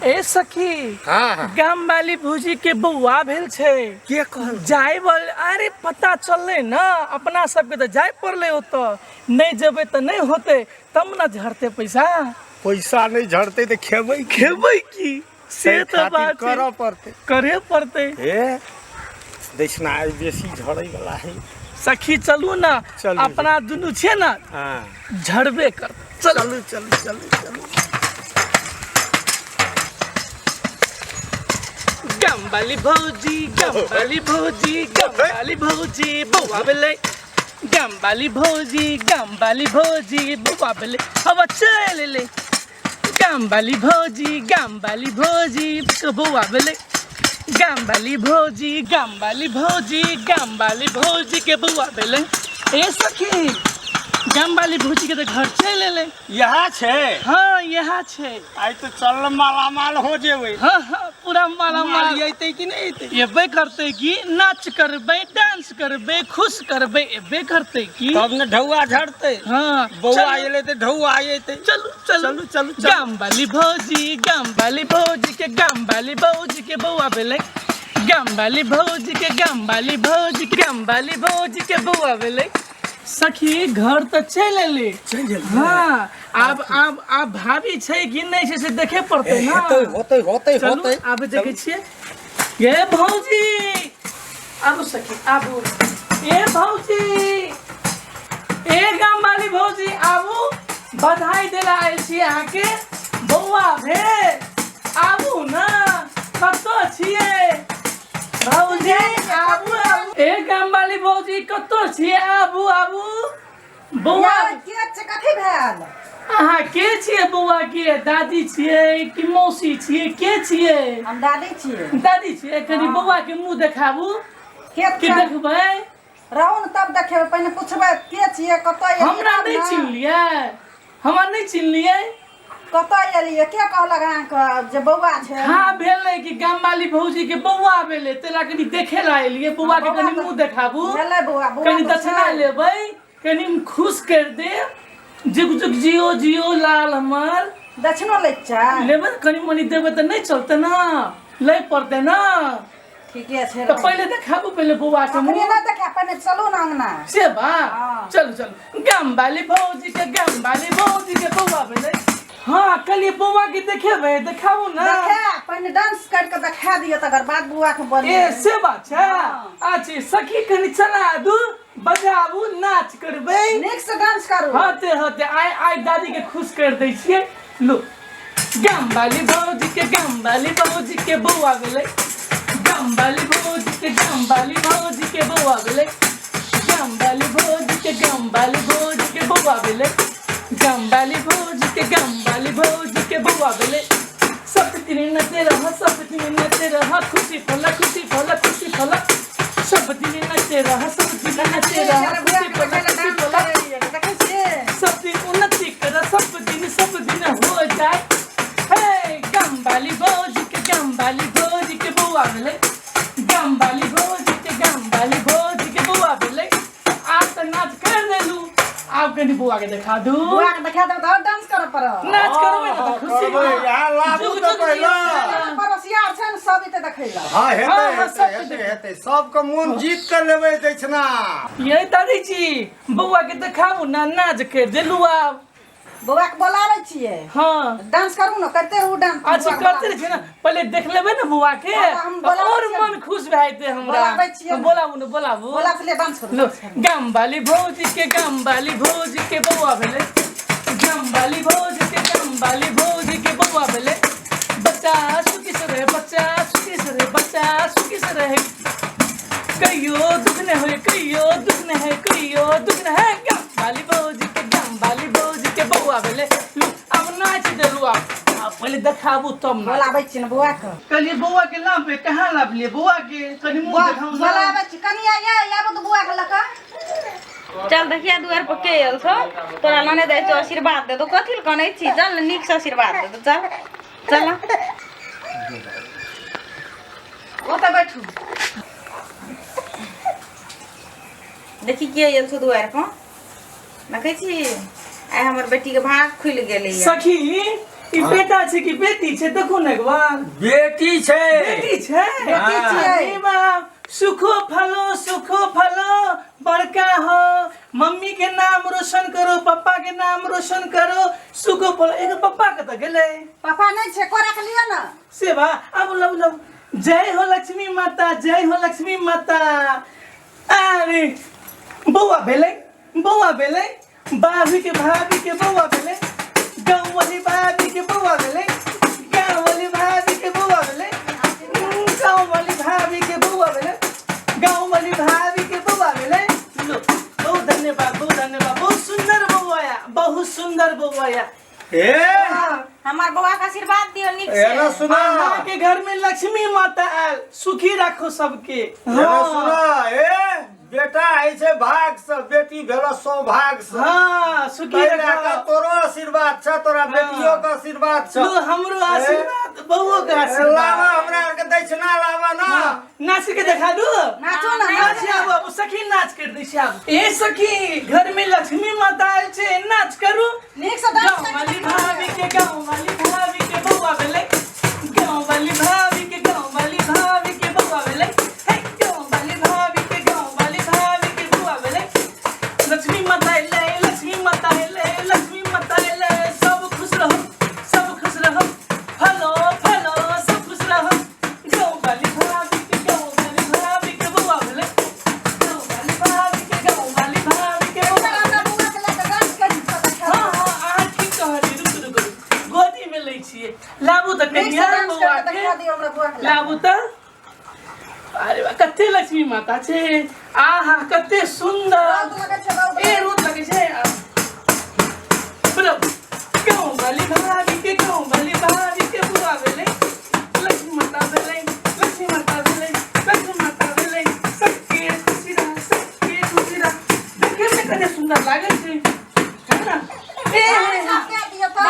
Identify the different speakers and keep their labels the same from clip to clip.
Speaker 1: ए सखी
Speaker 2: हाँ
Speaker 1: गाम वाली भूजी के बउआ भेल छे
Speaker 2: के कहल
Speaker 1: जाए बोल अरे पता चलले ना अपना सबके तो जाए पड़ले हो तो नहीं जबे तो नहीं होते तब ना झड़ते पैसा
Speaker 2: पैसा नहीं झड़ते तो खेबै
Speaker 1: खेबै की से तो बात
Speaker 2: करऽ पड़ते
Speaker 1: करे पड़ते
Speaker 2: हे देखना बेसी झड़ै वाला है
Speaker 1: सखी चलू ना
Speaker 2: चलू।
Speaker 1: अपना दुनू छे ना
Speaker 2: हाँ
Speaker 1: झड़बे कर
Speaker 2: चलू चलू चलू चलू
Speaker 1: गाम वाली भौजी बउआ भेलै गाम वाली भौजी बउआ भेलै अब चल ले गाम वाली भौजी के बउआ भेलै गाम वाली भौजी के बउआ भेलै ए सखी गाम वाली भौजी के तो घर चल ले
Speaker 2: यहाँ छे
Speaker 1: हाँ यहाँ छे
Speaker 2: आई तो चल माला माल हो जेबै
Speaker 1: हाँ हाँ पूरा माला माल
Speaker 2: अइतै कि नहीं अइतै
Speaker 1: एबे करते की नाच करबे डांस करबे खुश करबे एबे करते की
Speaker 2: तब न ढौआ झड़ते
Speaker 1: हाँ
Speaker 2: बउआ एले तो ढौआ अइतै
Speaker 1: चलू चलू
Speaker 2: चलू
Speaker 1: गाम वाली भौजी के बउआ भेलै गाम वाली भौजी के बउआ भेलै सखी घर तो चल ले हाँ अब भाभी छै कि नहीं छै से देखे पड़ते ना
Speaker 2: होते
Speaker 1: चलू अब देखे छिए ये भौजी आबू सखी आबू ए भौजी ए गाम वाली भौजी आबू बधाई देला आयल छी अहाँ के बउआ भेल आबू ना कतौ छिए भौजी आबू ए गाम वाली भौजी कतौ छिए आबू बउआ
Speaker 3: कथी भेल
Speaker 1: अहाँ के छिए बउआ के दादी छिए कि मौसी छिए के छिए
Speaker 3: हम दादी छिए
Speaker 1: कनी बउआ के मुंह देखाबू
Speaker 3: के
Speaker 1: कि देखबै
Speaker 3: रहू न तब देखेबै पहिने पुछबै के छिए कतऽ
Speaker 1: हमरा नहीं चिन्हलिए
Speaker 3: कतऽ एलियै के कहलक अहाँके जे बौआ छै
Speaker 1: हाँ भेलै कि गाम वाली भौजी के बउआ भेलै तेला कनी देखे ला एलिए बउआ के कनी मुंह देखाबू
Speaker 3: भेलै बौआ
Speaker 1: कनी दक्षिणा लेबै कनी खुश कर दे जुग जुग जियो लाल हमर
Speaker 3: दक्षिणो लै छै
Speaker 1: लेबै कनी मनी देबै तऽ नहीं चलते ना लै पड़ते ना
Speaker 3: ठीके छै
Speaker 1: तो पहले देखाबू पहले बउआ के
Speaker 3: अपने
Speaker 1: मुंह
Speaker 3: ना देखा पहिने चलू ना अंगना
Speaker 1: से बा
Speaker 3: हाँ।
Speaker 1: चलू गाम वाली भौजी के बउआ भेलै हाँ कल बउआ के देखेबै देखाबू ना
Speaker 3: देखा पहिने डांस करके देखा दियो तकर बाद बौआ के बने
Speaker 1: ए से बात छै
Speaker 3: हाँ।
Speaker 1: अच्छा सखी कनी चला दू बजाबू नाच करबै
Speaker 3: नीक से डांस करू
Speaker 1: होते आई दादी के खुश कर दै छियै लो गाम वाली भौजी के बउआ भेलै गाम वाली भौजी के बउआ भेलै गाम वाली भौजी के बउआ भेलै गाम वाली भौजी के बउआ भेलै सब दिन नचे रह खुशी फल सब दिन नचे रह खुशी फल सब दिन उन्नति कर सब दिन हो जाए हे गाम वाली भौजी के बउआ भेलै गाम वाली भौजी के बउआ भेलै आज तो नाच कर देलू आब कनी बउआ के देखा दू
Speaker 3: बौआ के देखा देब तऽ डांस करऽ पड़त
Speaker 1: नाच करबै ना तऽ खुशी
Speaker 2: यहाँ लाबू तो पहिला
Speaker 3: पड़ोसिया छै न सब एते देखैला
Speaker 2: हाँ
Speaker 1: हाँ,
Speaker 2: हेतै सबके मन जीत कर लेबै दक्षिणा
Speaker 1: ये दादी जी बउआ के देखाबू ना नाच कर देलू आब
Speaker 3: बौआ के बोलाबै छियै
Speaker 1: हाँ
Speaker 3: डांस करू न करते रहू डांस
Speaker 1: अच्छा करते रहे ना पहले देख लेबै ना बउआ के
Speaker 3: हम बोलाबै
Speaker 1: और
Speaker 3: छियै।
Speaker 1: मन खुश भए जेतै हमरा
Speaker 3: बोलाबै छियै।
Speaker 1: बोलाबू
Speaker 3: बोला के लिए डांस करू
Speaker 1: लो गाम वाली भौजी के बउआ भेलै गाम वाली भौजी के बउआ भेलै बच्चा सुखी से रहे कहियो दुख न होए कहियो दुख न है गाम वाली भौजी के बउआ भेलै लो अब नाच देलू आप पहले देखाबू तब ना
Speaker 3: बोलाबै छियै न बौआ के
Speaker 1: कलिए बउआ के लाभ पे कहाँ लाभलिए बउआ के कनी मुंह देखाऊ ना
Speaker 3: बोलाबै छी कनिया आबो तऽ बौआ के लका
Speaker 4: चल देखिया दुआर पर के आयल छौ तोरा लाने दे तो आशीर्वाद दे तो कथि ल कनै छी चल नीक से आशीर्वाद दे तो चल
Speaker 3: ओतऽ बैठू
Speaker 4: देखी के आयल छौ दुआर पर देखै छी आइ हमर बेटी के भाग खुल गेलै
Speaker 1: सखी ई बेटा छै कि बेटी छै देखो ने एक बार
Speaker 2: बेटी छै।
Speaker 1: बेटी छै
Speaker 3: बेटी छै।
Speaker 1: अरे बाप सुखो फलो बड़का हो मम्मी के नाम रोशन करो पापा के नाम रोशन करो सुखो फलो एक पापा कत गेलै
Speaker 3: पापा नहीं छे को रख लियो ना
Speaker 1: से बा अब लब जय हो लक्ष्मी माता जय हो लक्ष्मी माता अरे बौआ भेलै भाभी के बौआ भेलै गाँव वाली भाभी के बौआ भेलै गाँव वाली भाभी के बौआ भेलै गाँव वाली भाभी के बौआ भेलै गाँव वाली भाभी के बौआ भेलै लो बहुत धन्यवाद बहुत सुंदर बौआ आया
Speaker 2: ए
Speaker 4: हमार बउआ का आशीर्वाद दियो निक से।
Speaker 2: एना सुना
Speaker 1: अहाँ के घर में लक्ष्मी माता आयल सुखी रखो सबके
Speaker 2: एना सुना ए बेटा ऐसे भाग से बेटी भेलो सौभाग्य से।
Speaker 1: हाँ सुखी
Speaker 2: तैरा का
Speaker 1: रखो
Speaker 2: तोरो आशीर्वाद छ तोरा बेटियों का आशीर्वाद छ।
Speaker 1: लो हमरो आशीर्वाद बउओ के
Speaker 2: लावा
Speaker 1: आशीर्वाद
Speaker 2: हमरा के दक्षिणा लावा ना।
Speaker 1: नाच के दिखा दू
Speaker 3: नाचो ना
Speaker 1: नाच आबो सखी नाच कर दै छै आब ए सखी घर में लक्ष्मी माता आयल छै नाच करू
Speaker 3: नीक से डांस
Speaker 1: गाँव वाली भाभी के बौआ भेलै गाँव वाली भाभी के बौआ भेलै हे गाँव वाली भाभी के बौआ भेलै लक्ष्मी माता एलै सब खुश रहो फलो सब खुश रहो गाँव वाली भाभी के बौआ भेलै गाँव वाली भाभी के बौआ
Speaker 3: ना बुआ के लेके डांस करी
Speaker 1: हाँ अहाँ ठीक कहली रुक गोदी में लै छियै लाबू तऽ कन्या बौआ के
Speaker 3: दिखा दियो हमरा बुआ के
Speaker 1: लाबू तऽ अरे वाह कते लक्ष्मी माता छै आहा कते सुंदर
Speaker 3: बहुत लगे छे बहुत
Speaker 1: ए रोज लगे छै बोलो गाँव वाली भाभी के बुआ भेलै लक्ष्मी माता भेलै सबके खुशी रह देखे में कते सुंदर लागे छै है ना
Speaker 3: के दियो तो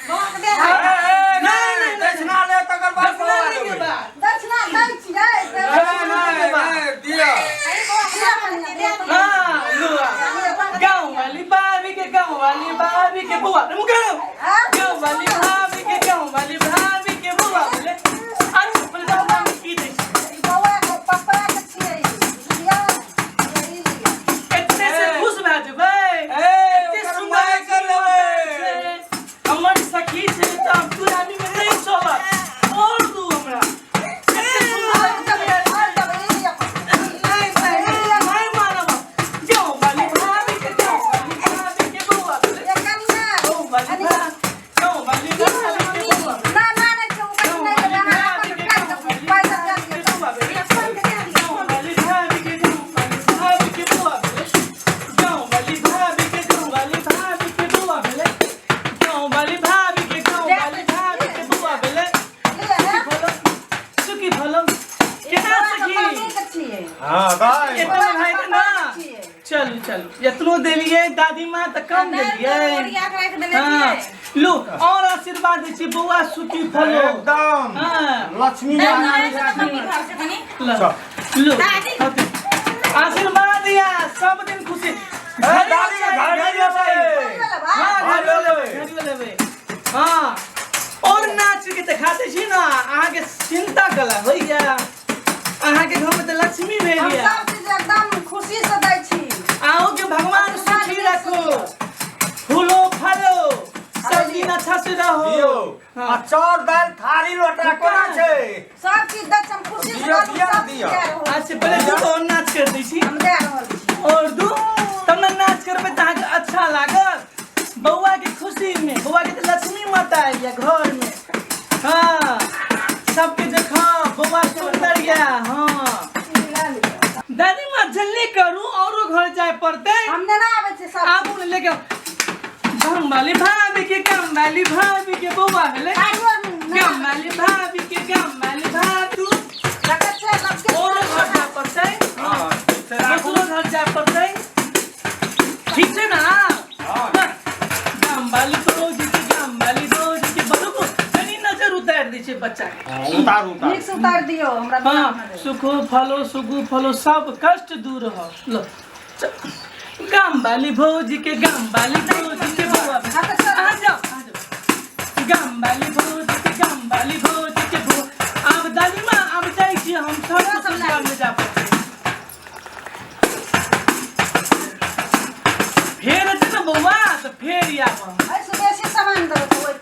Speaker 3: बहुत दे
Speaker 1: नहीं
Speaker 2: दक्षिणा ले तकर बाद
Speaker 1: दक्षिणा नहीं के बाद
Speaker 3: दक्षिणा दै छियै
Speaker 2: दिया
Speaker 3: अरे बुआ के
Speaker 1: हाँ लुआ गाँव वाली भाभी के बुआ गाँव वाली भाभी के बुआ बोले अच्छा बोले गाँव में की दै छै
Speaker 3: बुआ के पापा के छियै लियो यही लियो
Speaker 1: एते से खुश भए जेबै एते सुंदर कर लेबै हमर सखी छै तऽ अब दुरानी में नहीं चलत और दू हमरा एते सुंदर नहीं मानब गाँव वाली भाभी के बुआ बोले गाँव वाली भाभी के बुआ
Speaker 3: ना ना नहीं क्यों नहीं
Speaker 1: चलू एतनो देलिए दादी माँ तो कम देलिए हाँ लो और आशीर्वाद दै छी बौआ सुखी फलो
Speaker 2: एकदम
Speaker 1: हाँ
Speaker 2: लक्ष्मी
Speaker 1: लो आशीर्वाद दिया सब दिन खुशी
Speaker 2: दादी के घर ले जेबै।
Speaker 1: हाँ घर लेबै हाँ और नाच के दिखाते छी ना अहाँ के चिंता कला होइया अहाँ के घर में तो लक्ष्मी भेलिया
Speaker 3: सब चीज एकदम खुशी से दै छी
Speaker 1: आओ के भगवान सुखी रखो फूलो फलो सब दिन अच्छा से रहो
Speaker 2: दियो आ चाउर दाल थारी लोटा कोना छै
Speaker 3: सब चीज दै छी हम खुशी से
Speaker 2: दियो,
Speaker 3: सब चीज
Speaker 2: दियो।
Speaker 3: दे रहल
Speaker 1: अच्छा पहले दू और नाच कर दै छी
Speaker 3: हम दे रहल छी
Speaker 1: और दू तब ना नाच करबे त अहाँ के अच्छा लागत बौआ के खुशी में बौआ के तो लक्ष्मी माता आइया घर में हाँ सबके देखा बौआ सुंदर या हाँ दादी माँ जल्दी करू औरो घर जाए पड़ते
Speaker 3: हमने ना आवे छै सब
Speaker 1: आबू ने लेके गाँव वाली भाभी के बौआ भेलै गाँव वाली भाभी
Speaker 3: रखत छै सबके
Speaker 1: औरो घर जाए पड़ते
Speaker 2: हाँ
Speaker 1: दोसरो घर जाए पड़ते ठीक छै ना गाँव वाली भौजी के बड़को कनी नजर उतार दै छै बच्चा के
Speaker 2: उतार
Speaker 3: नीक से उतार दियो हमरा
Speaker 1: हाँ
Speaker 3: बिना में।
Speaker 1: सुखो फलो सब कष्ट दूर हो लो गाँव वाली भौजी के बौआ
Speaker 3: हाँ, तो चल।
Speaker 1: आ जाओ गम्बाली भौजी के गम्बाली भौजी के भो अब दादीमा अब जाइ छी हम सब ससुराल में जा पड़ते फेर जे न बौआ तो फेर आब
Speaker 3: ऐसे बेसी सामान दो तो